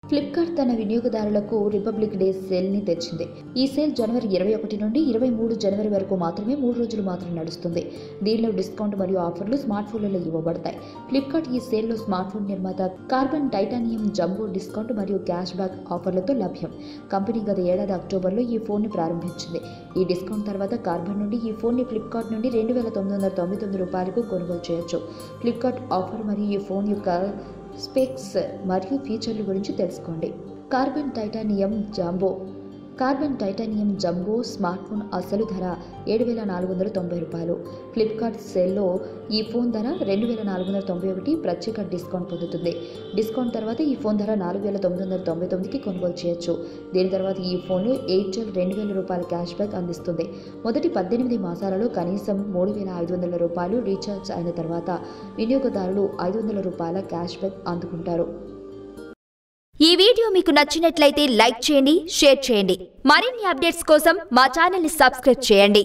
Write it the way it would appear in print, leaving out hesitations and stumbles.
Flipkart తన వినియోగదారులకు republic day sale ని తెచ్చింది. ఈ సేల్ జనవరి 21 నుండి 23 జనవరి వరకు మాత్రమే 3 రోజులు మాత్రమే నడుస్తుంది. దీనిలో డిస్కౌంట్ మరియు ఆఫర్లు స్మార్ట్ ఫోన్లలో ఇవ్వబడతాయి. ఫ్లిప్కార్ట్ ఈ సేల్లో స్మార్ట్ ఫోన్ నిర్మాత కార్బన్ టైటానియం జంబో డిస్కౌంట్ మరియు క్యాష్ బ్యాక్ ఆఫర్లతో లభ్యం. కంపెనీ గత ఏడాది అక్టోబర్లో ఈ ఫోన్ ని ప్రారంభించింది. ఈ డిస్కౌంట్ తర్వాత కార్బన్ నుండి ఈ ఫోన్ ని ఫ్లిప్కార్ట్ నుండి ₹2,999 కొనుగోలు చేయొచ్చు. ఫ్లిప్కార్ట్ ఆఫర్ మరియు ఈ ఫోన్ యొక్క స్పెక్స్ మరియు ఫీచర్ల గురించి తెలుసుకోండి. Carbon titanium jumbo smart phone అసలు ధర ₹7,490. ఫ్లిప్కార్ట్ సేల్లో ఈ ఫోన్ ధర ₹2,491 ప్రత్యేక డిస్కౌంట్ పొందుతుంది. డిస్కౌంట్ తర్వాత ఈ ఫోన్ ధర ₹4,999కి కొనుగోలు చేయొచ్చు. దీని తర్వాత ఈ ఫోన్ ఎయిర్టెల్ ₹2,000 క్యాష్ బ్యాక్ అందిస్తుంది. మొదటి 18 మాసాలలో కనీసం ₹3,500 రీఛార్జ్ అయిన తర్వాత వినియోగదారులు ₹500 క్యాష్ బ్యాక్ అందుకుంటారు. ఈ వీడియో మీకు నచ్చినట్లయితే లైక్ చేయండి, షేర్ చేయండి. మరిన్ని అప్డేట్స్ కోసం మా ఛానల్ ని సబ్స్క్రైబ్ చేయండి.